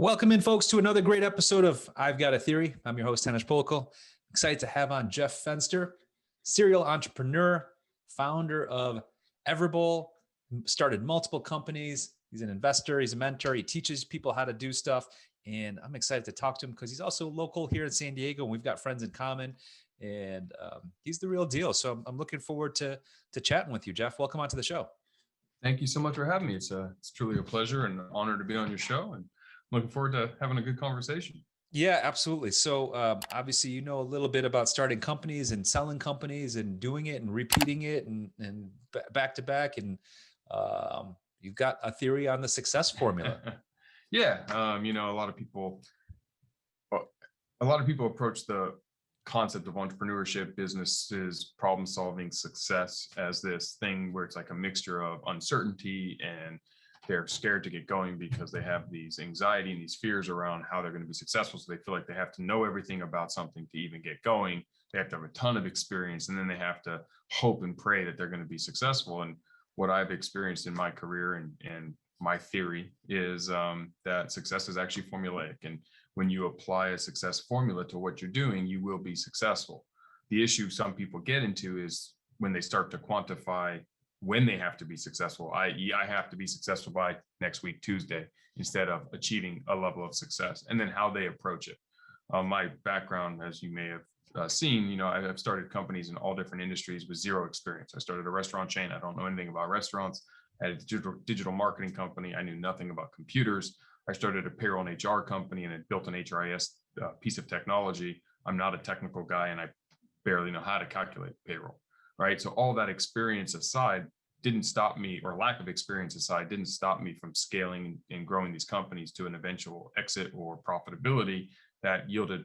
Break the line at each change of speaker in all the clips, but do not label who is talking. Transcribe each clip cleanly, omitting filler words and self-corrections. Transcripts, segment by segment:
Welcome in, folks, to another great episode of I've Got a Theory. I'm your host, Henish. Excited to have on Jeff Fenster, serial entrepreneur, founder of Everbowl, started multiple companies. He's an investor. He's a mentor. He teaches people how to do stuff. And I'm excited to talk to him because he's also local here in San Diego, and we've got friends in common. And he's the real deal. So I'm looking forward to chatting with you, Jeff. Welcome onto the show.
Thank you so much for having me. It's truly a pleasure and an honor to be on your show, and looking forward to having a good conversation.
Yeah, absolutely. So obviously, you know a little bit about starting companies and selling companies and doing it and repeating it and back to back. And you've got a theory on the success formula.
Yeah. A lot of people approach the concept of entrepreneurship, businesses, problem solving, success as this thing where it's like a mixture of uncertainty, and they're scared to get going because they have these anxiety and these fears around how they're going to be successful. So they feel like they have to know everything about something to even get going. They have to have a ton of experience, and then they have to hope and pray that they're going to be successful. And what I've experienced in my career and my theory is that success is actually formulaic. And when you apply a success formula to what you're doing, you will be successful. The issue some people get into is when they start to quantify when they have to be successful, i.e., I have to be successful by next week, Tuesday, instead of achieving a level of success, and then how they approach it. My background, as you may have seen, I've started companies in all different industries with zero experience. I started a restaurant chain. I don't know anything about restaurants. I had a digital marketing company. I knew nothing about computers. I started a payroll and HR company, and it built an HRIS piece of technology. I'm not a technical guy, and I barely know how to calculate payroll, right? So all that experience aside didn't stop me, or lack of experience aside, didn't stop me from scaling and growing these companies to an eventual exit or profitability that yielded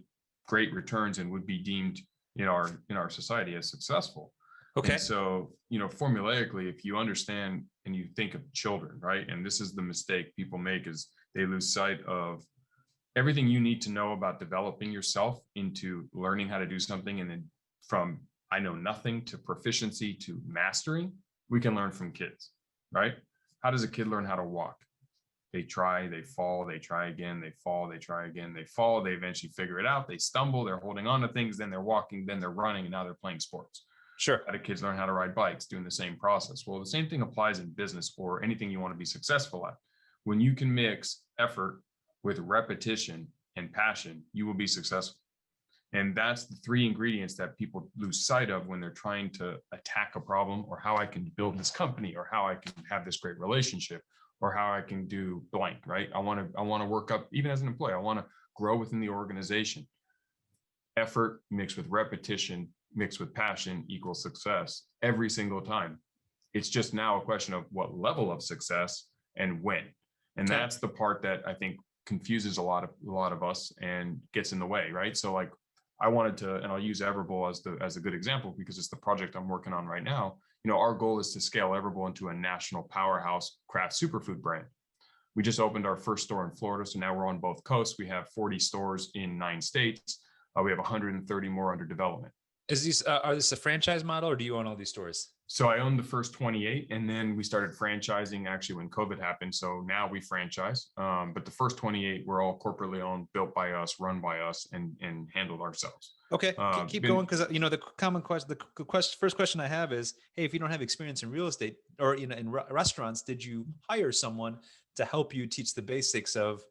great returns and would be deemed in our society as successful.
Okay.
And so, formulaically, if you understand and you think of children, right? And this is the mistake people make, is they lose sight of everything you need to know about developing yourself into learning how to do something. And then from I know nothing to proficiency to mastering, we can learn from kids, right? How does a kid learn how to walk? They try, they fall, they try again, they fall, they try again, they fall, they eventually figure it out, they stumble, they're holding on to things, then they're walking, then they're running, and now they're playing sports.
Sure.
How do kids learn how to ride bikes? Doing the same process. Well, the same thing applies in business or anything you want to be successful at. When you can mix effort with repetition and passion, you will be successful. And that's the three ingredients that people lose sight of when they're trying to attack a problem, or how I can build this company, or how I can have this great relationship, or how I can do blank, right? I want to work up, even as an employee, I want to grow within the organization. Effort mixed with repetition, mixed with passion equals success every single time. It's just now a question of what level of success and when. And
Okay.
that's the part that I think confuses a lot of us and gets in the way, right? So like I wanted to, and I'll use Everbowl as a good example because it's the project I'm working on right now. Our goal is to scale Everbowl into a national powerhouse craft superfood brand. We just opened our first store in Florida, so now we're on both coasts. We have 40 stores in 9 states. We have 130 more under development.
Are this a franchise model, or do you own all these stores?
So I owned the first 28, and then we started franchising actually when COVID happened. So now we franchise, but the first 28 were all corporately owned, built by us, run by us, and handled ourselves.
Okay, keep going, because the common question, first question I have is, hey, if you don't have experience in real estate or in restaurants, did you hire someone to help you teach the basics of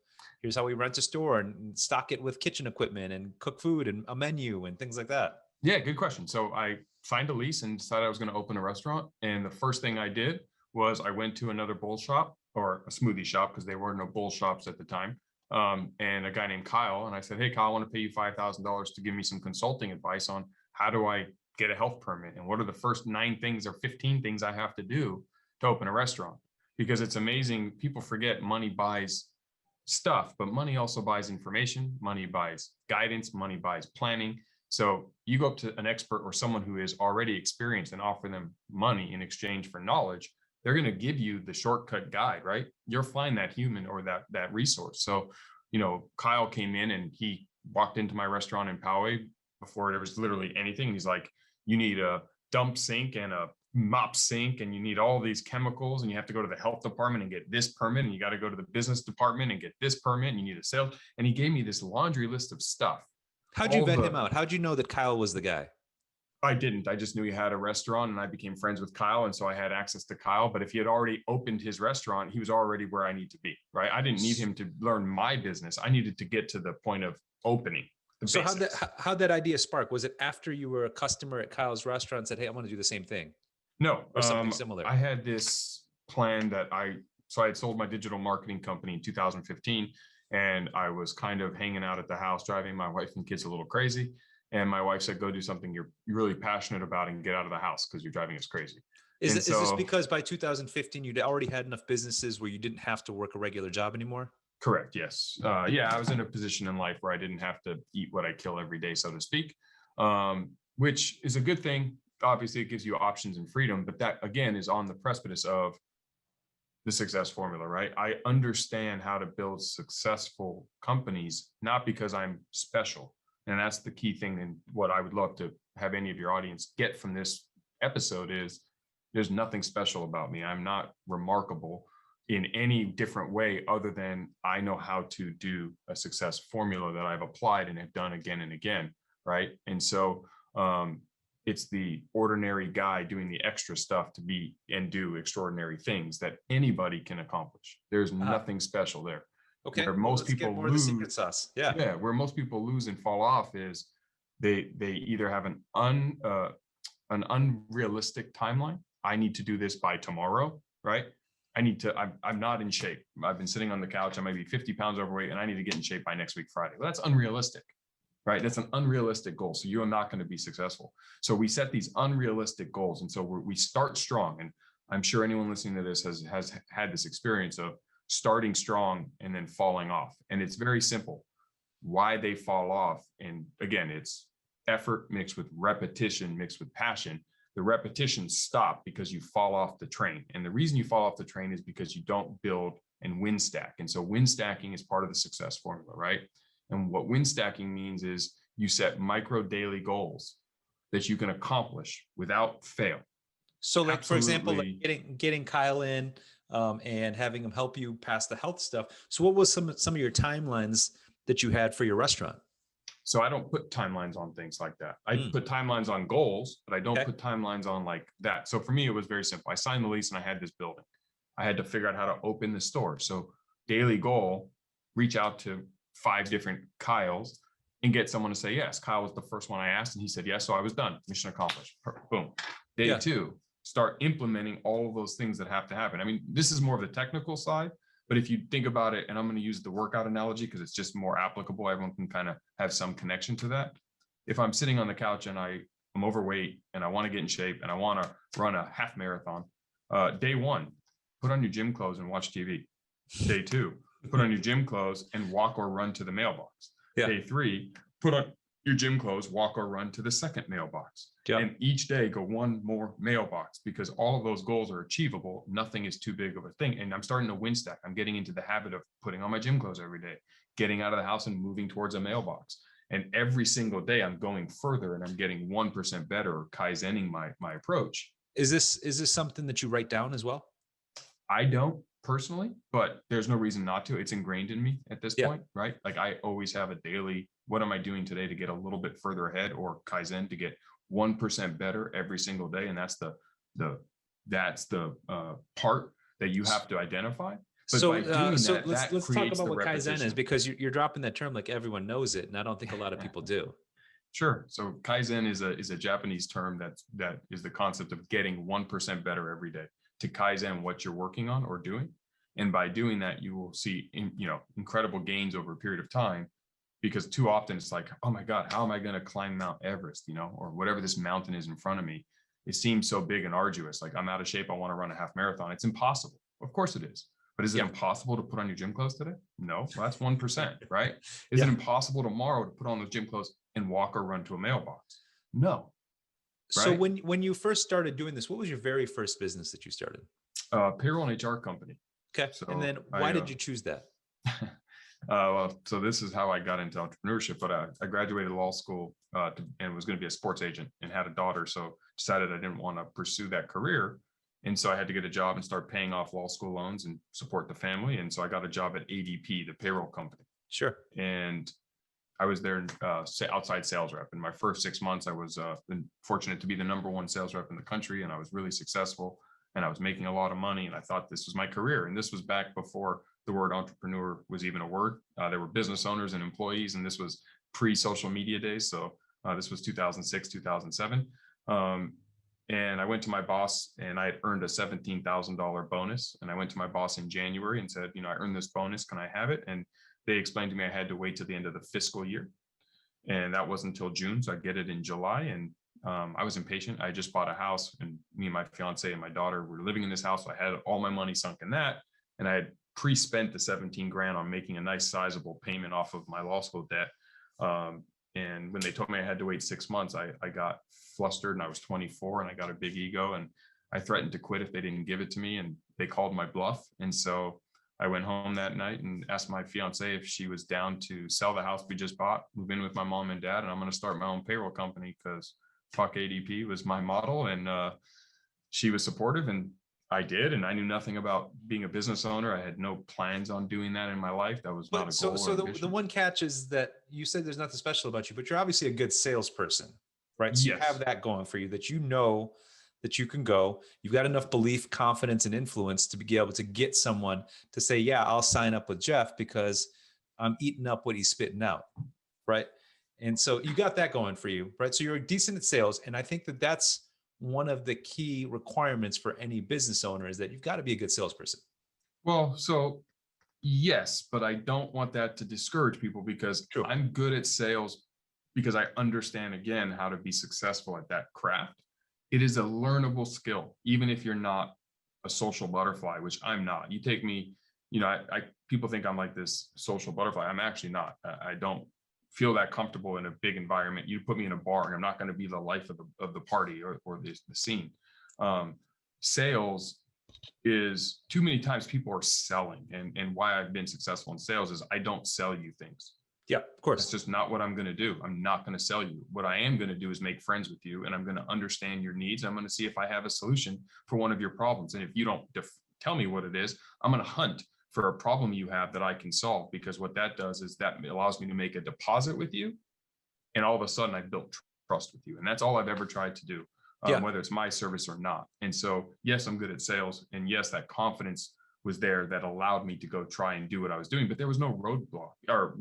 here's how we rent a store and stock it with kitchen equipment and cook food and a menu and things like that?
Yeah, good question. So I signed a lease and decided I was going to open a restaurant. And the first thing I did was I went to another bowl shop, or a smoothie shop, because there were no bowl shops at the time. And a guy named Kyle. And I said, hey, Kyle, I want to pay you $5,000 to give me some consulting advice on how do I get a health permit? And what are the first 9 things or 15 things I have to do to open a restaurant? Because it's amazing. People forget money buys stuff, but money also buys information. Money buys guidance. Money buys planning. So you go up to an expert or someone who is already experienced and offer them money in exchange for knowledge, they're going to give you the shortcut guide, right? You'll find that human or that resource. So, Kyle came in and he walked into my restaurant in Poway before there was literally anything. He's like, you need a dump sink and a mop sink and you need all these chemicals and you have to go to the health department and get this permit and you got to go to the business department and get this permit and you need a sales. And he gave me this laundry list of stuff.
How'd you vet him out? How'd you know that Kyle was the guy?
I didn't. I just knew he had a restaurant and I became friends with Kyle. And so I had access to Kyle. But if he had already opened his restaurant, he was already where I need to be, right? I didn't need him to learn my business. I needed to get to the point of opening.
So how'd that idea spark? Was it after you were a customer at Kyle's restaurant and said, hey, I want to do the same thing?
No,
or something similar?
I had this plan that I had sold my digital marketing company in 2015. And I was kind of hanging out at the house, driving my wife and kids a little crazy. And my wife said, go do something you're really passionate about and get out of the house because you're driving us crazy.
Is this because by 2015, you'd already had enough businesses where you didn't have to work a regular job anymore?
Correct. Yes. Yeah, I was in a position in life where I didn't have to eat what I kill every day, so to speak, which is a good thing. Obviously, it gives you options and freedom, but that, again, is on the precipice of the success formula, right? I understand how to build successful companies, not because I'm special. And that's the key thing. And what I would love to have any of your audience get from this episode is there's nothing special about me. I'm not remarkable in any different way other than I know how to do a success formula that I've applied and have done again and again, right? And so it's the ordinary guy doing the extra stuff to be and do extraordinary things that anybody can accomplish. There's nothing special there.
Okay.
Where most people lose,
the secret sauce. Yeah.
Where most people lose and fall off is they either have an unrealistic timeline. I need to do this by tomorrow, right? I'm not in shape. I've been sitting on the couch. I might be 50 pounds overweight and I need to get in shape by next week, Friday. Well, that's unrealistic, right? That's an unrealistic goal. So you're not going to be successful. So we set these unrealistic goals. And so we start strong. And I'm sure anyone listening to this has had this experience of starting strong and then falling off. And it's very simple why they fall off. And again, it's effort mixed with repetition, mixed with passion. The repetitions stop because you fall off the train. And the reason you fall off the train is because you don't build and win stack. And so win stacking is part of the success formula, right? And what win stacking means is you set micro daily goals that you can accomplish without fail.
So like, for example, like getting Kyle in and having him help you pass the health stuff. So what was some of your timelines that you had for your restaurant?
So I don't put timelines on things like that. I put timelines on goals, but I don't put timelines on like that. So for me, it was very simple. I signed the lease and I had this building. I had to figure out how to open the store. So daily goal, reach out to 5 different Kyles and get someone to say yes. Kyle was the first one I asked and he said yes. So I was done. Mission accomplished. Boom. Day 2, start implementing all of those things that have to happen. I mean, this is more of the technical side. But if you think about it, and I'm going to use the workout analogy because it's just more applicable, everyone can kind of have some connection to that. If I'm sitting on the couch and I'm overweight and I want to get in shape and I want to run a half marathon, day 1, put on your gym clothes and watch TV. Day 2, put on your gym clothes and walk or run to the mailbox. Day 3, put on your gym clothes, walk or run to the second mailbox. And each day go one more mailbox because all of those goals are achievable. Nothing is too big of a thing. And I'm starting to win stack. I'm getting into the habit of putting on my gym clothes every day, getting out of the house and moving towards a mailbox. And every single day I'm going further and I'm getting 1% better or Kaizening my approach.
Is this something that you write down as well?
I don't personally, but there's no reason not to. It's ingrained in me at this point, right? Like I always have a daily, what am I doing today to get a little bit further ahead, or Kaizen to get 1% better every single day. And that's the part that you have to identify. But
so let's talk about what Kaizen is, because you're dropping that term like everyone knows it. And I don't think a lot of people do.
Sure. So Kaizen is a Japanese term that is the concept of getting 1% better every day, to Kaizen what you're working on or doing. And by doing that, you will see, incredible gains over a period of time, because too often it's like, oh my God, how am I going to climb Mount Everest, or whatever this mountain is in front of me? It seems so big and arduous. Like I'm out of shape. I want to run a half marathon. It's impossible. Of course it is. But is it impossible to put on your gym clothes today? No, well, that's 1%, right? Is it impossible tomorrow to put on those gym clothes and walk or run to a mailbox? No.
Right? So when you first started doing this, what was your very first business that you started?
Payroll and HR company.
Okay. So and then why did you choose that?
So this is how I got into entrepreneurship. But I graduated law school and was going to be a sports agent and had a daughter. So decided I didn't want to pursue that career. And so I had to get a job and start paying off law school loans and support the family. And so I got a job at ADP, the payroll company.
Sure.
And I was their outside sales rep. In my first 6 months, I was fortunate to be the #1 sales rep in the country, and I was really successful. And I was making a lot of money, and I thought this was my career. And this was back before the word entrepreneur was even a word. There were business owners and employees, and this was pre-social media days. So this was 2006, 2007. And I went to my boss, and I had earned a $17,000 bonus. And I went to my boss in January and said, I earned this bonus. Can I have it? And they explained to me I had to wait till the end of the fiscal year. And that wasn't until June. So I get it in July. And I was impatient. I just bought a house, and me and my fiance and my daughter were living in this house. So I had all my money sunk in that. And I had pre-spent the 17 grand on making a nice sizable payment off of my law school debt. And when they told me I had to wait 6 months, I got flustered, and I was 24, and I got a big ego, and I threatened to quit if they didn't give it to me, and they called my bluff. And so I went home that night and asked my fiance if she was down to sell the house we just bought, move in with my mom and dad, and I'm going to start my own payroll company because fuck ADP was my model. And she was supportive, and I did. And I knew nothing about being a business owner. I had no plans on doing that in my life. That was not a goal.
So the one catch is that you said there's nothing special about you, but you're obviously a good salesperson, right? So
Yes.
You have that going for you, that you know that you can go. You've got enough belief, confidence, and influence to be able to get someone to say, yeah, I'll sign up with Jeff because I'm eating up what he's spitting out, right? And so you got that going for you, right? So you're decent at sales. And I think that that's one of the key requirements for any business owner, is that you've got to be a good salesperson.
Well, so yes, but I don't want that to discourage people, because
True.
I'm good at sales because I understand, again, how to be successful at that craft. It is a learnable skill, even if you're not a social butterfly, which I'm not. You take me, people think I'm like this social butterfly. I'm actually not. I don't feel that comfortable in a big environment. You put me in a bar, and I'm not going to be the life of the party or the scene. Sales is, too many times people are selling, and why I've been successful in sales is I don't sell you things.
Yeah, of course.
That's just not what I'm going to do. I'm not going to sell you. What I am going to do is make friends with you, and I'm going to understand your needs. I'm going to see if I have a solution for one of your problems. And if you don't tell me what it is, I'm going to hunt for a problem you have that I can solve, because what that does is that allows me to make a deposit with you. And all of a sudden I built trust with you. And that's all I've ever tried to do, whether it's my service or not. And so, yes, I'm good at sales. And yes, that confidence was there that allowed me to go try and do what I was doing. But there was no roadblock or,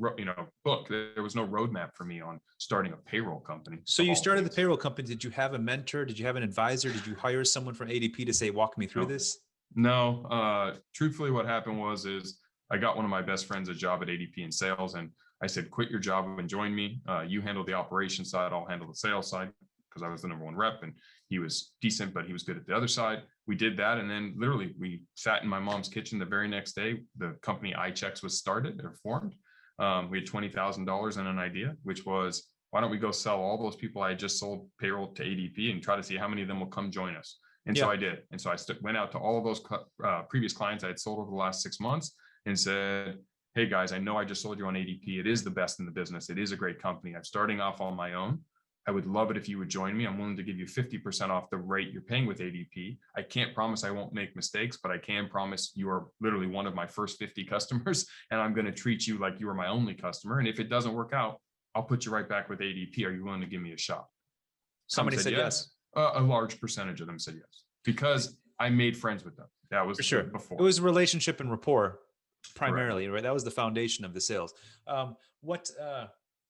book. There was no roadmap for me on starting a payroll company.
So you started the payroll company. Did you have a mentor? Did you have an advisor? Did you hire someone from ADP to say, walk me through this?
No. Truthfully, what happened was I got one of my best friends a job at ADP in sales. And I said, quit your job and join me. You handle the operations side. I'll handle the sales side, because I was the #1 rep, and he was decent, but he was good at the other side. We did that. And then literally we sat in my mom's kitchen the very next day. The company iChecks was started or formed. We had $20,000 and an idea, which was, why don't we go sell all those people I had just sold payroll to ADP and try to see how many of them will come join us. And so I did. And so I went out to all of those previous clients I had sold over the last 6 months and said, hey guys, I know I just sold you on ADP. It is the best in the business. It is a great company. I'm starting off on my own. I would love it if you would join me. I'm willing to give you 50% off the rate you're paying with ADP. I can't promise I won't make mistakes, but I can promise you are literally one of my first 50 customers, and I'm going to treat you like you are my only customer. And if it doesn't work out, I'll put you right back with ADP. Are you willing to give me a shot?
Somebody said yes.
A large percentage of them said yes, because I made friends with them. That was
for sure.
Before.
It was relationship and rapport primarily, right? That was the foundation of the sales.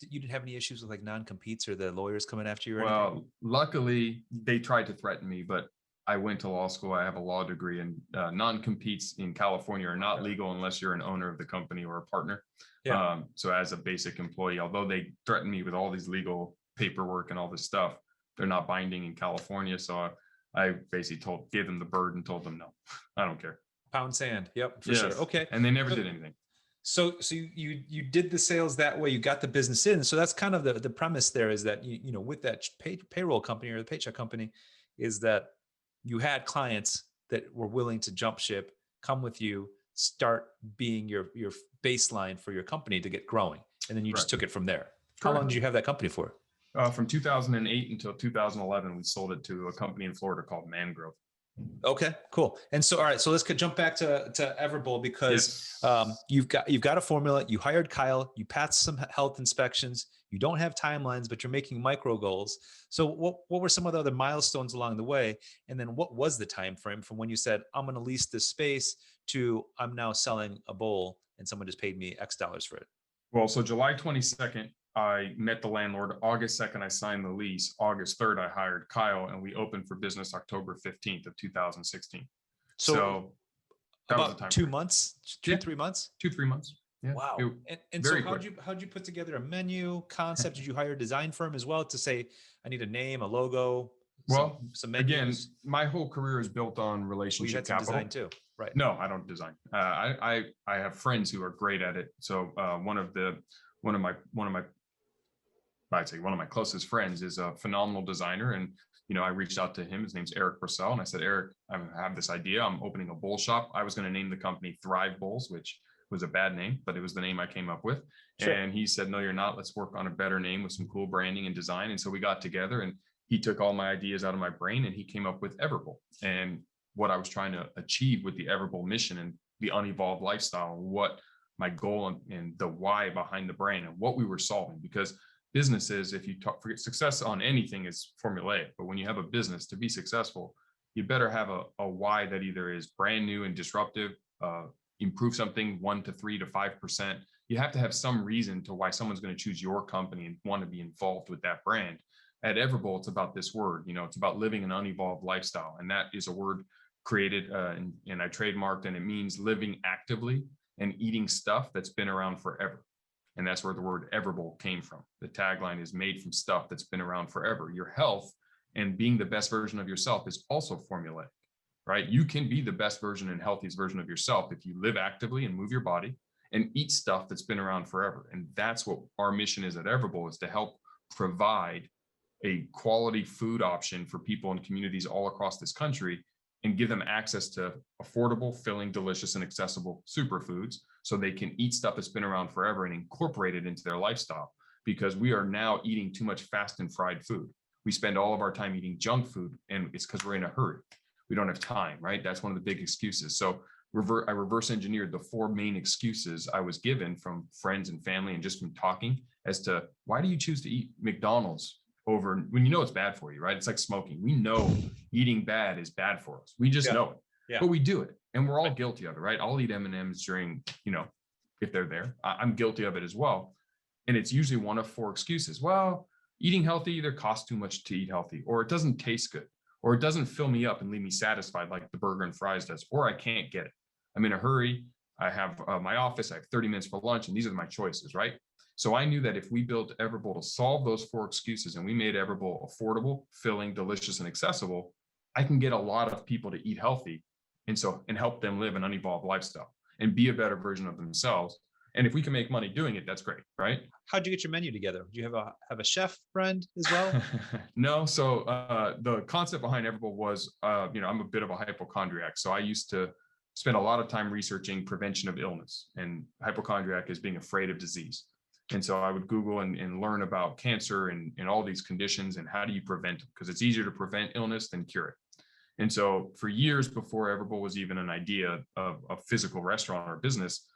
You didn't have any issues with like non-competes or the lawyers coming after you or anything?
Luckily they tried to threaten me, but I went to law school. I have a law degree, and non-competes in California are not legal unless you're an owner of the company or a partner. Yeah. So as a basic employee, although they threatened me with all these legal paperwork and all this stuff, they're not binding in California. So I basically gave them the bird and told them, no, I don't care.
Pound sand. Yep, for sure. Okay.
And they never did anything.
So you did the sales that way, you got the business in. So that's kind of the premise there, is that, with that payroll company or the paycheck company, is that you had clients that were willing to jump ship, come with you, start being your baseline for your company to get growing. And then you just
Correct.
took it from there. How
Correct.
long did you have that company for?
From 2008 until 2011, we sold it to a company in Florida called Mangrove.
Okay, cool. And so, all right, so let's jump back to Everbowl, because
Yes.
you've got a formula. You hired Kyle. You passed some health inspections. You don't have timelines, but you're making micro goals. So, what were some of the other milestones along the way? And then, what was the time frame from when you said, "I'm going to lease this space," to "I'm now selling a bowl and someone just paid me X dollars for it"?
Well, so July 22nd, I met the landlord. August 2nd, I signed the lease. August 3rd, I hired Kyle, and we opened for business October 15th of 2016.
So
That was the
about
time
2
frame.
months,
Yeah.
3 months.
2-3 months. Yeah.
Wow. And so
very
how'd
quick.
you put together a menu concept? Did you hire a design firm as well to say, I need a name, a logo,
Well,
some
again,
menus?
my whole career is built on
Well, you
relationship
had some
capital.
design too, right?
No, I don't design. I have friends who are great at it. So one of my I'd say one of my closest friends is a phenomenal designer, and I reached out to him. His name's Eric Purcell, and I said, Eric, I have this idea. I'm opening a bowl shop. I was going to name the company Thrive Bowls, which was a bad name, but it was the name I came up with.
Sure.
And he said, no, you're not. Let's work on a better name with some cool branding and design. And so we got together, and he took all my ideas out of my brain, and he came up with Everbowl. And what I was trying to achieve with the Everbowl mission and the unevolved lifestyle, and what my goal and the why behind the brand and what we were solving. Because businesses, if you forget success on anything is formulaic, but when you have a business to be successful, you better have a why that either is brand new and disruptive, improve something 1 to 3 to 5%. You have to have some reason to why someone's going to choose your company and want to be involved with that brand. At Everbowl, it's about this word, it's about living an unevolved lifestyle. And that is a word created and I trademarked, and it means living actively and eating stuff that's been around forever. And that's where the word Everbowl came from. The tagline is made from stuff that's been around forever. Your health and being the best version of yourself is also formulaic, right? You can be the best version and healthiest version of yourself if you live actively and move your body and eat stuff that's been around forever. And that's what our mission is at Everbowl, is to help provide a quality food option for people in communities all across this country and give them access to affordable, filling, delicious, and accessible superfoods so they can eat stuff that's been around forever and incorporate it into their lifestyle. Because we are now eating too much fast and fried food. We spend all of our time eating junk food, and it's because we're in a hurry. We don't have time, right? That's one of the big excuses. So I reverse engineered the 4 main excuses I was given from friends and family and just from talking as to why do you choose to eat McDonald's over when you know it's bad for you, right? It's like smoking. We know eating bad is bad for us. We just know it, but we do it, and we're all guilty of it, right? I'll eat M&Ms during, if they're there. I'm guilty of it as well. And it's usually one of 4 excuses. Well, eating healthy either costs too much to eat healthy, or it doesn't taste good, or it doesn't fill me up and leave me satisfied like the burger and fries does, or I can't get it. I'm in a hurry. I have my office. I have 30 minutes for lunch, and these are my choices, right? So I knew that if we built Everbowl to solve those 4 excuses and we made Everbowl affordable, filling, delicious, and accessible, I can get a lot of people to eat healthy and help them live an unevolved lifestyle and be a better version of themselves. And if we can make money doing it, that's great, right?
How'd you get your menu together? Do you have a chef friend as well?
No. So the concept behind Everbowl was, I'm a bit of a hypochondriac. So I used to spend a lot of time researching prevention of illness, and hypochondriac is being afraid of disease. And so I would Google and learn about cancer and all these conditions and how do you prevent them? Because it's easier to prevent illness than cure it. And so for years before Everbowl was even an idea of a physical restaurant or business,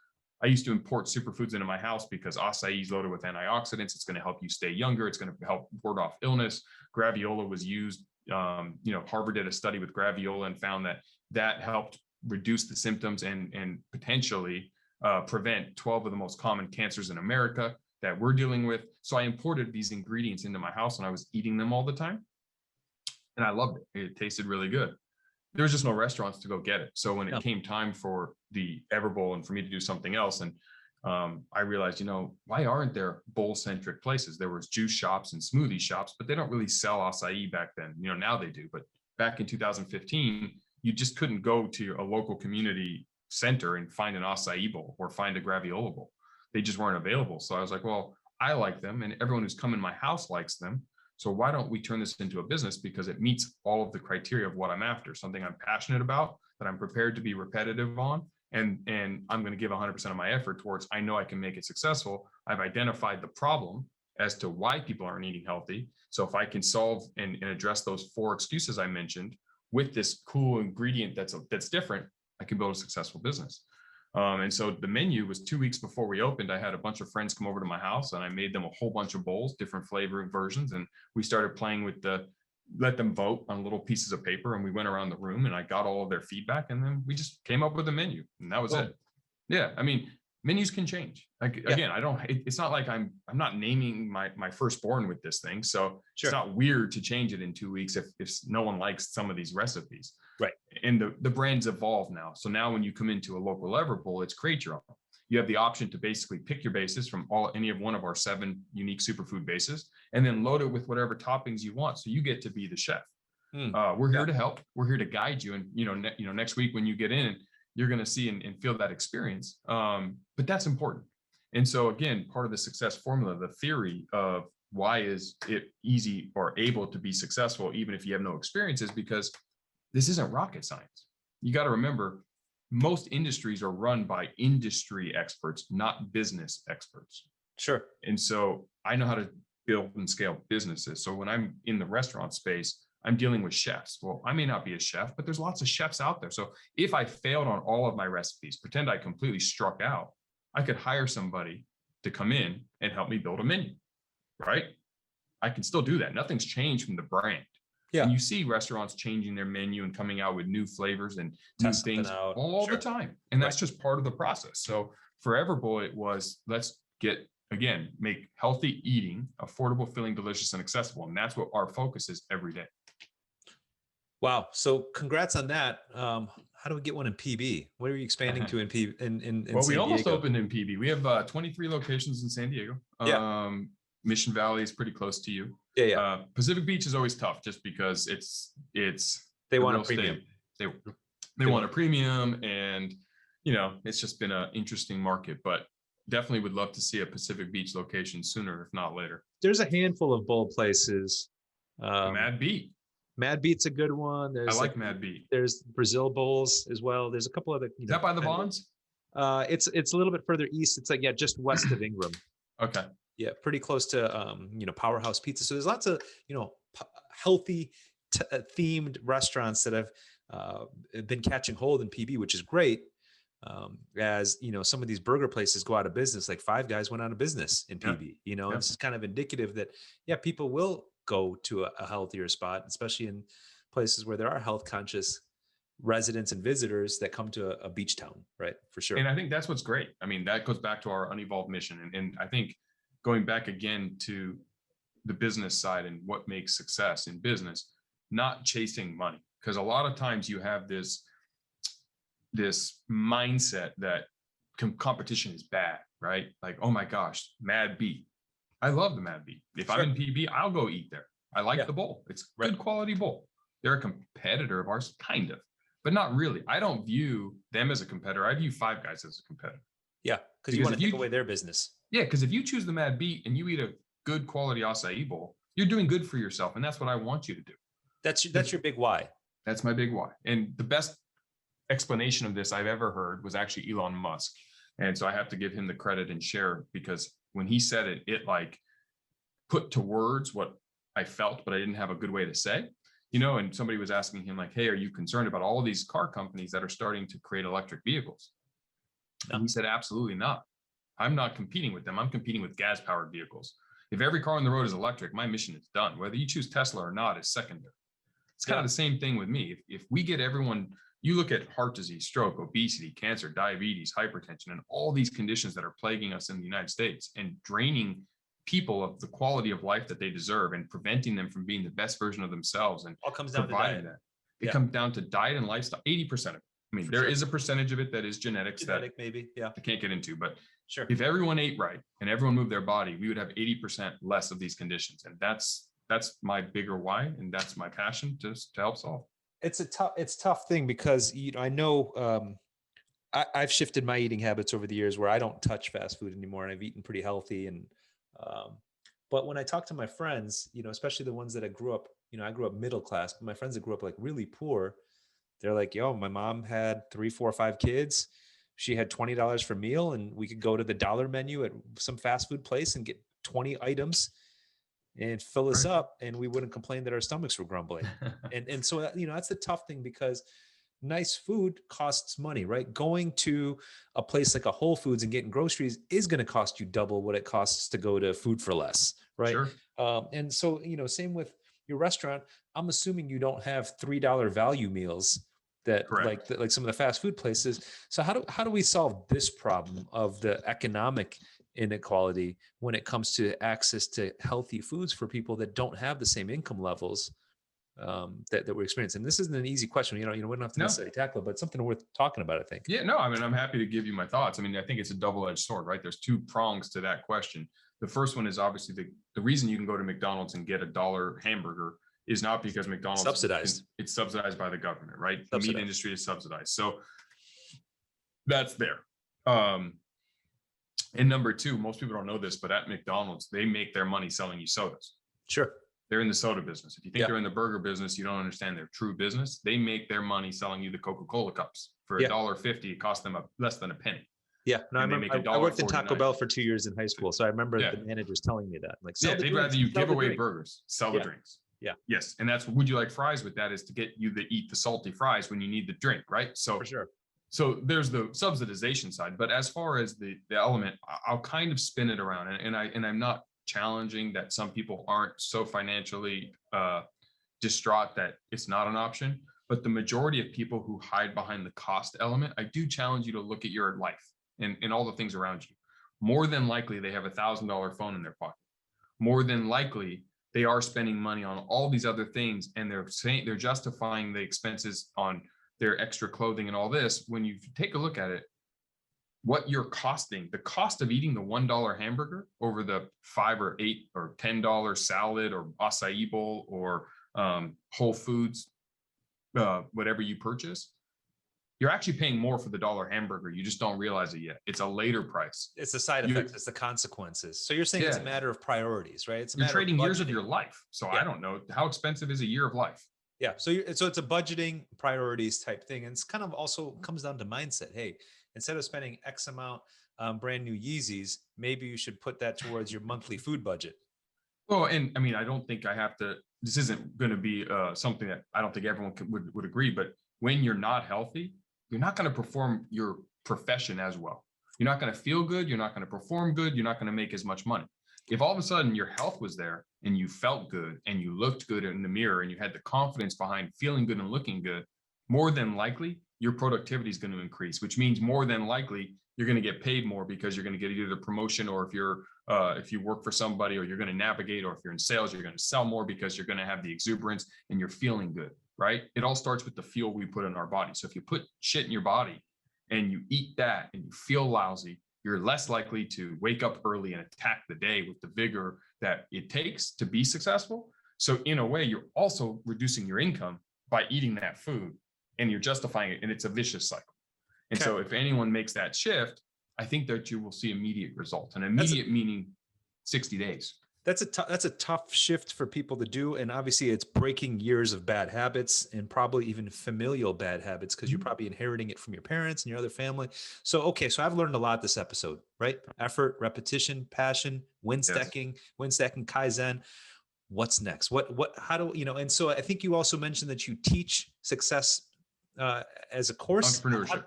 I used to import superfoods into my house because acai is loaded with antioxidants. It's going to help you stay younger. It's going to help ward off illness. Graviola was used. Harvard did a study with graviola and found that helped reduce the symptoms and potentially prevent 12 of the most common cancers in America that we're dealing with. So I imported these ingredients into my house and I was eating them all the time. And I loved it. It tasted really good. There's just no restaurants to go get it. So when it came time for the Everbowl and for me to do something else, and I realized, why aren't there bowl-centric places? There was juice shops and smoothie shops, but they don't really sell acai back then. Now they do. But back in 2015, you just couldn't go to a local community center and find an acai bowl or find a graviola bowl. They just weren't available. So I was like, well, I like them, and everyone who's come in my house likes them. So why don't we turn this into a business, because it meets all of the criteria of what I'm after, something I'm passionate about, that I'm prepared to be repetitive on, and I'm going to give 100% of my effort towards, I know I can make it successful. I've identified the problem as to why people aren't eating healthy. So if I can solve and address those 4 excuses I mentioned with this cool ingredient that's different, I can build a successful business. And so the menu was 2 weeks before we opened. I had a bunch of friends come over to my house and I made them a whole bunch of bowls, different flavor versions. And we started playing with let them vote on little pieces of paper, and we went around the room and I got all of their feedback, and then we just came up with a menu, and that was it. Yeah. I mean, menus can change. Like, again, it's not like I'm not naming my firstborn with this thing. So it's not weird to change it in 2 weeks if no one likes some of these recipes.
Right.
And the brands evolve now. So now when you come into a local Everbowl, it's create your own. You have the option to basically pick your bases from any of one of our 7 unique superfood bases, and then load it with whatever toppings you want. So you get to be the chef. We're here to help. We're here to guide you. And next week when you get in, you're going to see and feel that experience. But that's important. And so again, part of the success formula, the theory of why is it easy or able to be successful, even if you have no experience, is because this isn't rocket science. You got to remember, most industries are run by industry experts, not business experts.
Sure.
And so I know how to build and scale businesses. So when I'm in the restaurant space, I'm dealing with chefs. Well, I may not be a chef, but there's lots of chefs out there. So if I failed on all of my recipes, pretend I completely struck out, I could hire somebody to come in and help me build a menu, right? I can still do that. Nothing's changed from the brand. Yeah. And you see restaurants changing their menu and coming out with new flavors and new things all the time. And that's just part of the process. So for Everbowl, it was, let's make healthy eating affordable, filling, delicious, and accessible. And that's what our focus is every day.
Wow. So congrats on that. How do we get one in PB? What are you expanding to in PB?
Well,
San
we almost
Diego?
opened in PB. We have 23 locations in San Diego. Mission Valley is pretty close to you. Pacific Beach is always tough just because
they want a premium.
They want a premium, and it's just been an interesting market, but definitely would love to see a Pacific Beach location sooner, if not later.
There's a handful of bowl places.
Mad Beat.
Mad Beat's a good one.
I like Mad Beat.
There's Brazil Bowls as well. There's a couple other.
Is that by the Bonds?
It's a little bit further east. It's like just west of Ingram.
Okay.
Yeah, pretty close to Powerhouse Pizza. So there's lots of healthy themed restaurants that have been catching hold in PB, which is great. As some of these burger places go out of business, like Five Guys went out of business in PB. This is kind of indicative that people will go to a healthier spot, especially in places where there are health conscious residents and visitors that come to a beach town, right? For sure.
And I think that's what's great. I mean, that goes back to our unevolved mission. And I think going back again to the business side and what makes success in business, not chasing money. Because a lot of times you have this mindset that competition is bad, right? Like, oh my gosh, Mad Beat. I love the Mad Beat. If I'm in PB, I'll go eat there. I like the bowl. It's a good quality bowl. They're a competitor of ours, kind of, but not really. I don't view them as a competitor. I view Five Guys as a competitor.
Yeah, because you want to take away their business.
Yeah, because if you choose the Mad Beat and you eat a good quality acai bowl, you're doing good for yourself, and that's what I want you to do.
That's your big why.
That's my big why. And the best explanation of this I've ever heard was actually Elon Musk. And so I have to give him the credit and share, because when he said it, it like put to words what I felt, but I didn't have a good way to say, and somebody was asking him like, hey, are you concerned about all these car companies that are starting to create electric vehicles? And he said, absolutely not. I'm not competing with them. I'm competing with gas powered vehicles. If every car on the road is electric, my mission is done. Whether you choose Tesla or not is secondary. It's kind of the same thing with me. If we get everyone, you look at heart disease, stroke, obesity, cancer, diabetes, hypertension, and all these conditions that are plaguing us in the United States and draining people of the quality of life that they deserve and preventing them from being the best version of themselves, and
all comes down to diet.
It comes down to diet and lifestyle. 80% of it. I mean, there is a percentage of it that is genetics that
maybe,
I can't get into, but
sure.
If everyone ate right and everyone moved their body, we would have 80% less of these conditions. And that's my bigger why. And that's my passion to help solve.
It's a tough thing because, I know, I've shifted my eating habits over the years where I don't touch fast food anymore, and I've eaten pretty healthy. And, but when I talk to my friends, especially the ones that I grew up middle class, but my friends that grew up like really poor, they're like, yo, my mom had 3, 4, 5 kids. she had $20 for meal, and we could go to the dollar menu at some fast food place and get 20 items and fill us
Right.
up, and we wouldn't complain that our stomachs were grumbling. And so, that's the tough thing, because nice food costs money, right? Going to a place like a Whole Foods and getting groceries is going to cost you double what it costs to go to Food for Less, right?
Sure.
And so, same with your restaurant. I'm assuming you don't have $3 value meals that
Correct.
like some of the fast food places. So how do we solve this problem of the economic inequality when it comes to access to healthy foods for people that don't have the same income levels that we're experiencing? And this isn't an easy question. We don't have to
No.
necessarily tackle it, but something worth talking about, I think.
Yeah, no, I mean, I'm happy to give you my thoughts. I mean, I think it's a double-edged sword, right? There's two prongs to that question. The first one is obviously the reason you can go to McDonald's and get a $1 hamburger is not because McDonald's
Subsidized.
It's subsidized by the government, right? The
Subsidized.
meat industry is subsidized. So that's there. And number two, most people don't know this, but at McDonald's, they make their money selling you sodas.
Sure.
They're in the soda business. If you think
Yeah.
they're in the burger business, you don't understand their true business. They make their money selling you the Coca-Cola cups. For
Yeah.
$1.50, it costs them less than a penny.
Yeah, no, I
And they
remember.
make
I worked in Taco
$1.49.
Bell for 2 years in high school, so I remember
Yeah.
the managers telling me that. Like,
Yeah, they'd rather you give away
drink.
burgers, sell the
Yeah.
drinks.
Yeah.
Yes, and that's would you like fries with that is to get you to eat the salty fries when you need the drink, right? So
For sure.
So there's the subsidization side, but as far as the element, I'll kind of spin it around, and I'm not challenging that some people aren't so financially distraught that it's not an option, but the majority of people who hide behind the cost element, I do challenge you to look at your life and all the things around you. More than likely, they have $1,000 phone in their pocket. More than likely, they are spending money on all these other things, and they're justifying the expenses on their extra clothing and all this. When you take a look at it, what you're costing, the cost of eating the $1 hamburger over the $5 or $8 or $10 salad or acai bowl or Whole Foods, whatever you purchase, you're actually paying more for the $1 hamburger. You just don't realize it yet. It's a later price.
It's the side effects. It's the consequences. So you're saying it's a matter of priorities, right? It's a
you're
matter
trading
of
years of
budgeting.
your life. So
Yeah.
I don't know, how expensive is a year of life?
Yeah. So it's a budgeting priorities type thing. And it's kind of also comes down to mindset. Hey, instead of spending X amount on brand new Yeezys, maybe you should put that towards your monthly food budget.
Well, and I mean, I don't think I have to, this isn't going to be something that I don't think everyone would agree, but when you're not healthy, you're not going to perform your profession as well. You're not going to feel good. You're not going to perform good. You're not going to make as much money. If all of a sudden your health was there and you felt good and you looked good in the mirror and you had the confidence behind feeling good and looking good, more than likely your productivity is going to increase, which means more than likely you're going to get paid more because you're going to get either the promotion, or if you work for somebody, or you're going to navigate, or if you're in sales, you're going to sell more because you're going to have the exuberance and you're feeling good, right? It all starts with the fuel we put in our body. So if you put shit in your body and you eat that and you feel lousy, you're less likely to wake up early and attack the day with the vigor that it takes to be successful. So in a way, you're also reducing your income by eating that food, and you're justifying it, and it's a vicious cycle. And so if anyone makes that shift, I think that you will see immediate results, and immediate meaning 60 days.
That's a tough shift for people to do. And obviously it's breaking years of bad habits, and probably even familial bad habits, because you're probably inheriting it from your parents and your other family. So, okay. So I've learned a lot this episode, right? Effort, repetition, passion, win stacking, Kaizen. What's next? How do, and so I think you also mentioned that you teach success as a course.
Entrepreneurship.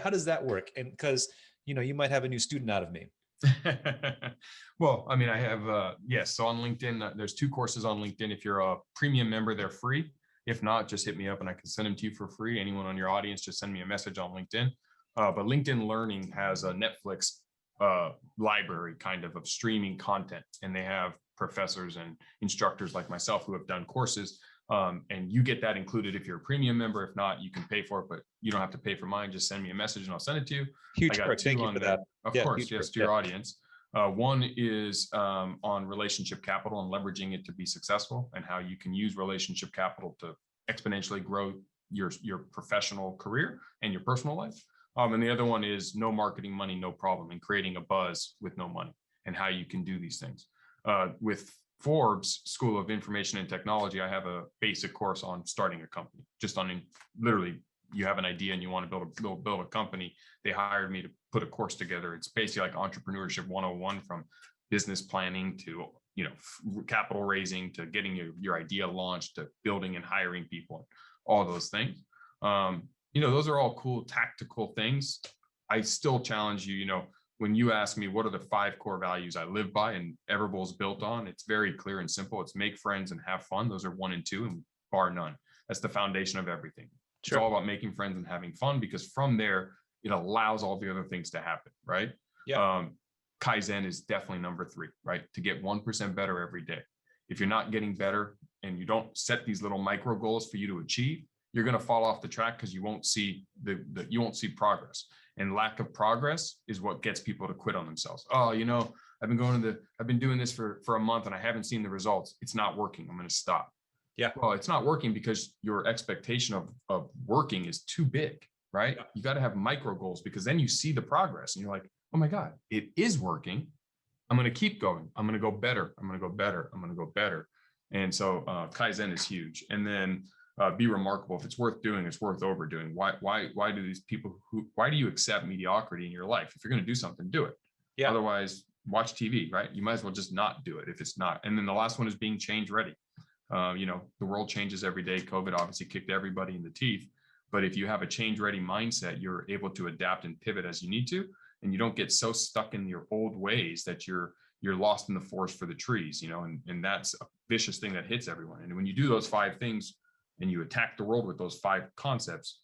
How does that work? And because, you might have a new student out of me.
Well, I mean, I have, yes. So on LinkedIn, there's 2 courses on LinkedIn. If you're a premium member, they're free. If not, just hit me up and I can send them to you for free. Anyone on your audience, just send me a message on LinkedIn. But LinkedIn Learning has a Netflix library kind of streaming content. And they have professors and instructors like myself who have done courses. And you get that included if you're a premium member. If not, you can pay for it, but you don't have to pay for mine. Just send me a message and I'll send it to you.
Huge perk. Thank you for that.
Of course, yes, to your audience. One is on relationship capital and leveraging it to be successful, and how you can use relationship capital to exponentially grow your professional career and your personal life. And the other one is no marketing money, no problem, and creating a buzz with no money, and how you can do these things. With Forbes School of Information and Technology, I have a basic course on starting a company, just on literally you have an idea and you want to build a company, they hired me to put a course together. It's basically like Entrepreneurship 101, from business planning to, capital raising, to getting your idea launched, to building and hiring people, all those things. Those are all cool tactical things. I still challenge you, when you ask me what are the 5 core values I live by and Everbowl is built on, it's very clear and simple. It's make friends and have fun. Those are 1 and 2, and bar none. That's the foundation of everything. Sure. It's all about making friends and having fun, because from there, it allows all the other things to happen, right?
Yeah.
Kaizen is definitely number 3, right? To get 1% better every day. If you're not getting better and you don't set these little micro goals for you to achieve, you're going to fall off the track, because you won't see you won't see progress. And lack of progress is what gets people to quit on themselves. Oh, I've been doing this for a month and I haven't seen the results. It's not working. I'm going to stop.
Yeah.
Well, it's not working because your expectation of working is too big, right? Yeah. You got to have micro goals, because then you see the progress and you're like, oh my God, it is working. I'm going to keep going. I'm going to go better. I'm going to go better. I'm going to go better. And so Kaizen is huge. And then be remarkable. If it's worth doing, it's worth overdoing. Why do you accept mediocrity in your life? If you're going to do something, do it. Yeah. Otherwise, watch TV, right? You might as well just not do it if it's not. And then the last one is being change ready. The world changes every day. COVID obviously kicked everybody in the teeth. But if you have a change ready mindset, you're able to adapt and pivot as you need to. And you don't get so stuck in your old ways that you're lost in the forest for the trees, and that's a vicious thing that hits everyone. And when you do those 5 things and you attack the world with those 5 concepts,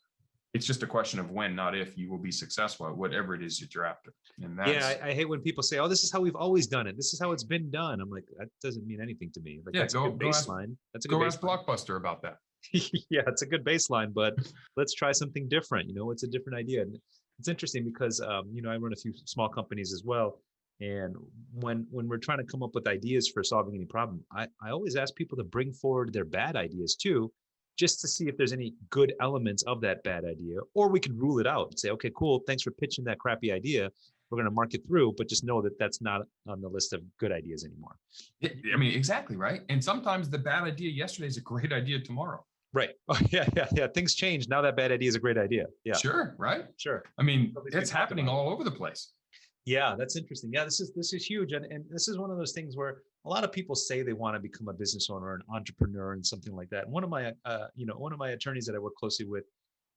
it's just a question of when, not if, you will be successful at whatever it is that you're after. And that's,
yeah, I hate when people say, oh, this is how we've always done it. This is how it's been done. I'm like, that doesn't mean anything to me. Like, yeah, that's a good baseline.
Go ask Blockbuster about that.
Yeah, it's a good baseline, but let's try something different. It's a different idea. And it's interesting because, I run a few small companies as well. And when we're trying to come up with ideas for solving any problem, I always ask people to bring forward their bad ideas too, just to see if there's any good elements of that bad idea, or we can rule it out and say, okay, cool. Thanks for pitching that crappy idea. We're going to mark it through, but just know that that's not on the list of good ideas anymore.
Exactly. Right. And sometimes the bad idea yesterday is a great idea tomorrow.
Right. Oh, yeah. Things change. Now that bad idea is a great idea. Yeah.
Sure. Right.
Sure.
It's happening all over the place.
Yeah, that's interesting. Yeah, this is huge. And this is one of those things where a lot of people say they want to become a business owner, an entrepreneur, and something like that. And one of my attorneys that I work closely with,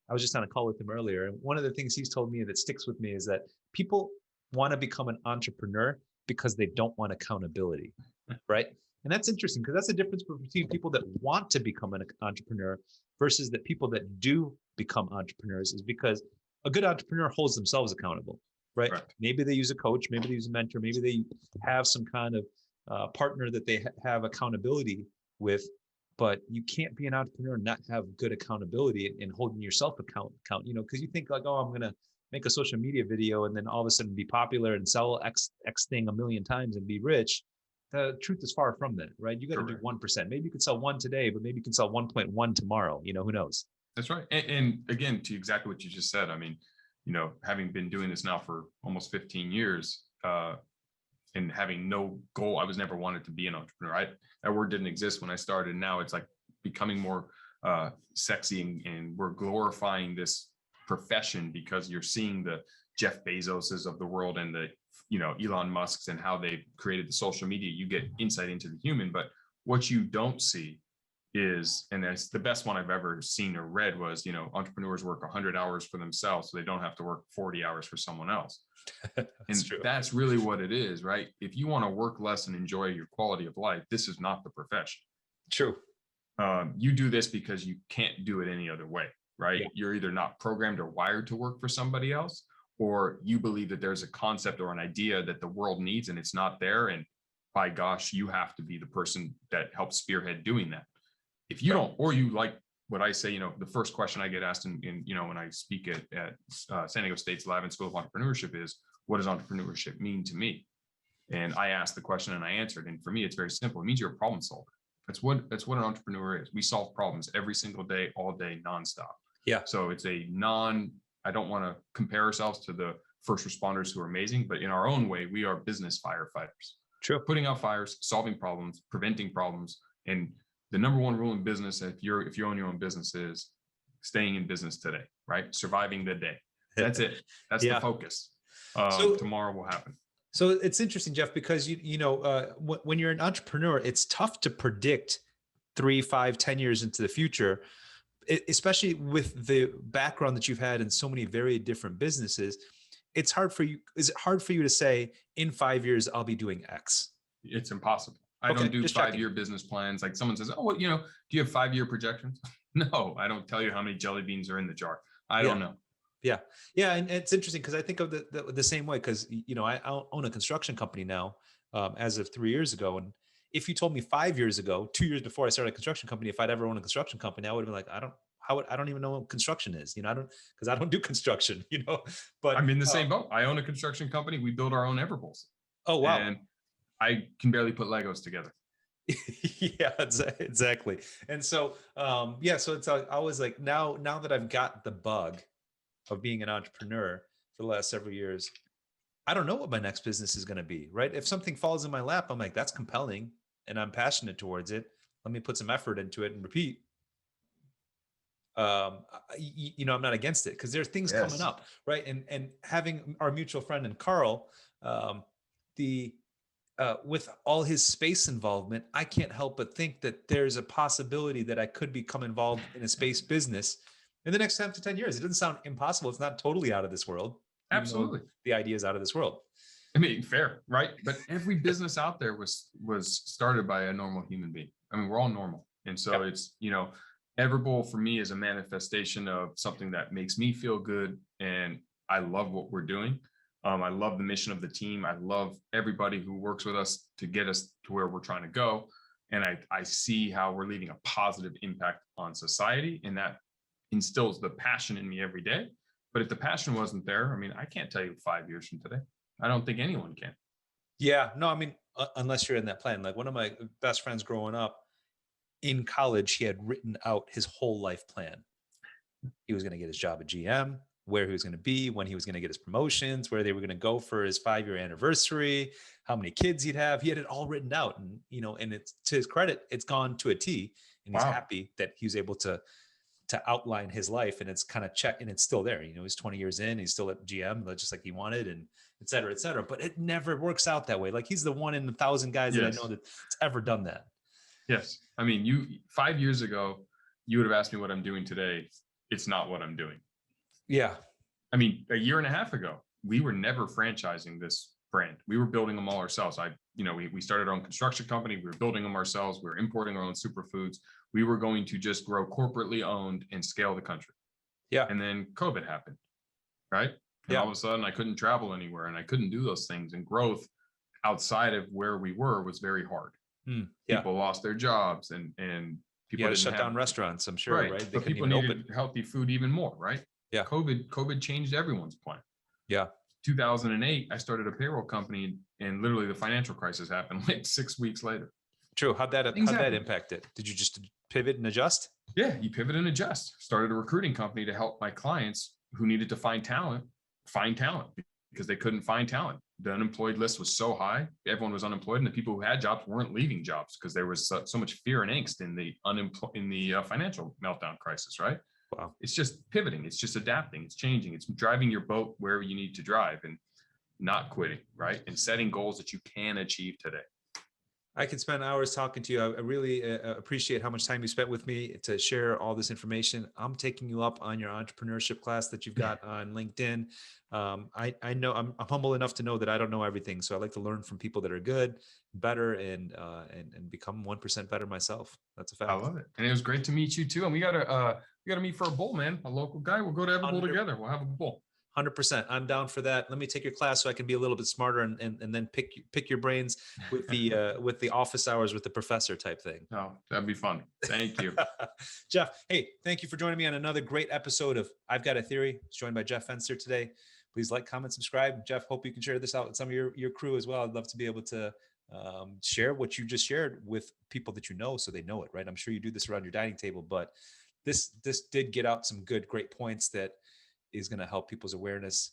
I was just on a call with him earlier. And one of the things he's told me that sticks with me is that people want to become an entrepreneur because they don't want accountability. Right. And that's interesting, because that's the difference between people that want to become an entrepreneur versus the people that do become entrepreneurs, is because a good entrepreneur holds themselves accountable, right? Maybe they use a coach, maybe they use a mentor, maybe they have some kind of partner that they have accountability with, but you can't be an entrepreneur and not have good accountability and holding yourself account, because you think like, oh, I'm going to make a social media video and then all of a sudden be popular and sell X thing 1 million times and be rich. The truth is far from that, right? You got to do 1%. Maybe you can sell 1 today, but maybe you can sell 1.1 tomorrow. Who knows?
That's right. And again, to exactly what you just said, having been doing this now for almost 15 years and having no goal, I was never wanted to be an entrepreneur. That word didn't exist when I started. Now it's like becoming more sexy, and we're glorifying this profession because you're seeing the Jeff Bezoses of the world and the Elon Musk's and how they created the social media. You get insight into the human, but what you don't see is, and that's the best one I've ever seen or read, was, entrepreneurs work 100 hours for themselves so they don't have to work 40 hours for someone else. And that's really what it is, right? If you want to work less and enjoy your quality of life, this is not the profession.
True.
You do this because you can't do it any other way, right? Yeah. You're either not programmed or wired to work for somebody else, or you believe that there's a concept or an idea that the world needs and it's not there. And by gosh, you have to be the person that helps spearhead doing that. If you don't, or you like what I say, the first question I get asked in when I speak at San Diego State's Lavin School of Entrepreneurship is, what does entrepreneurship mean to me? And I asked the question and I answered. And for me, it's very simple. It means you're a problem solver. That's what an entrepreneur is. We solve problems every single day, all day, nonstop.
Yeah.
So it's I don't want to compare ourselves to the first responders who are amazing, but in our own way, we are business firefighters.
True.
Putting out fires, solving problems, preventing problems. And the number one rule in business, if you own your own business, is staying in business today, right? Surviving the day. That's it. That's
Yeah.
the focus.
So
Tomorrow will happen.
So it's interesting, Jeff, because when you're an entrepreneur, it's tough to predict 3, 5, 10 years into the future, especially with the background that you've had in so many very different businesses. It's hard for you. Is it hard for you to say in 5 years I'll be doing X?
It's impossible. I
Okay,
don't do
just checking.
5-year business plans. Like someone says, oh, well, do you have 5-year projections? No, I don't tell you how many jelly beans are in the jar. I don't know.
Yeah. Yeah. And it's interesting because I think of the same way, because, I own a construction company now, as of 3 years ago. And if you told me 5 years ago, 2 years before I started a construction company, if I'd ever owned a construction company, I would have been like, I don't even know what construction is, because I don't do construction, but
I'm in the same boat. I own a construction company. We build our own Everbowls.
oh, wow.
And I can barely put Legos together.
Yeah, exactly. And so, so it's I was like, now that I've got the bug of being an entrepreneur for the last several years, I don't know what my next business is going to be, right? If something falls in my lap, I'm like, that's compelling and I'm passionate towards it. Let me put some effort into it and repeat. I'm not against it because there's things coming up, right? And having our mutual friend and Carl, with all his space involvement, I can't help but think that there's a possibility that I could become involved in a space business in the next 7 to 10 years. It doesn't sound impossible. It's not totally out of this world.
Absolutely.
The idea is out of this world.
I mean, fair, right? But every business out there was started by a normal human being. I mean, we're all normal. And so it's, Everbowl for me is a manifestation of something that makes me feel good. And I love what we're doing. I love the mission of the team. I love everybody who works with us to get us to where we're trying to go. And I see how we're leaving a positive impact on society. And that instills the passion in me every day. But if the passion wasn't there, I mean, I can't tell you 5 years from today. I don't think anyone can.
Yeah, no, I mean, unless you're in that plan. Like one of my best friends growing up in college, he had written out his whole life plan. He was going to get his job at GM, where he was going to be, when he was going to get his promotions, where they were going to go for his 5-year anniversary, how many kids he'd have. He had it all written out. And, and it's to his credit, it's gone to a T. And he's happy that he was able to outline his life, and it's kind of checked, and it's still there. He's 20 years in, he's still at GM, just like he wanted, and et cetera, et cetera. But it never works out that way. Like he's the one in 1,000 guys that I know that's ever done that.
Yes. I mean, 5 years ago, you would have asked me what I'm doing today. It's not what I'm doing.
Yeah.
I mean, a year and a half ago, we were never franchising this brand. We were building them all ourselves. We started our own construction company. We were building them ourselves. We were importing our own superfoods. We were going to just grow corporately owned and scale the country.
Yeah.
And then COVID happened, right? And all of a sudden I couldn't travel anywhere and I couldn't do those things. And growth outside of where we were was very hard. People lost their jobs and people
had to shut down restaurants, I'm sure, right?
But people needed healthy food even more, right?
Yeah.
COVID changed everyone's plan.
Yeah.
2008, I started a payroll company and literally the financial crisis happened like 6 weeks later.
True. How'd that impact it? Did you just pivot and adjust?
Yeah, you pivot and adjust. Started a recruiting company to help my clients who needed to find talent because they couldn't find talent. The unemployed list was so high, everyone was unemployed, and the people who had jobs weren't leaving jobs because there was so much fear and angst in the financial meltdown crisis, right?
Wow.
It's just pivoting. It's just adapting. It's changing. It's driving your boat where you need to drive and not quitting, right? And setting goals that you can achieve today.
I could spend hours talking to you. I really appreciate how much time you spent with me to share all this information. I'm taking you up on your entrepreneurship class that you've got on LinkedIn. I know I'm humble enough to know that I don't know everything. So I like to learn from people that are good, better, and become 1% better myself. That's a fact.
I love it. And it was great to meet you too. And we gotta meet for a bowl, man. A local guy. We'll go to Everbowl together. We'll have a bowl.
100%. I'm down for that. Let me take your class so I can be a little bit smarter and then pick your brains with the office hours with the professor type thing.
Oh, that'd be fun. Thank you.
Jeff, hey, thank you for joining me on another great episode of I've Got a Theory. It's joined by Jeff Fenster today. Please like, comment, subscribe. Jeff, hope you can share this out with some of your crew as well. I'd love to be able to share what you just shared with people that you know so they know it, right? I'm sure you do this around your dining table, but this did get out some great points that is going to help people's awareness.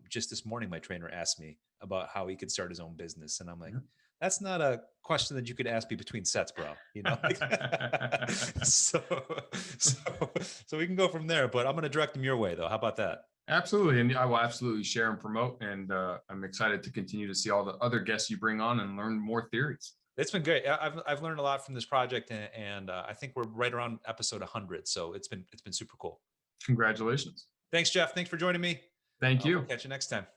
Just this morning, my trainer asked me about how he could start his own business. And I'm like, that's not a question that you could ask me between sets, bro. You know, so, so we can go from there, but I'm going to direct them your way though. How about that?
Absolutely. And I will absolutely share and promote. And I'm excited to continue to see all the other guests you bring on and learn more theories.
It's been great. I've learned a lot from this project, and I think we're right around episode 100. So it's been super cool.
Congratulations.
Thanks, Jeff. Thanks for joining me.
Thank you.
We'll catch you next time.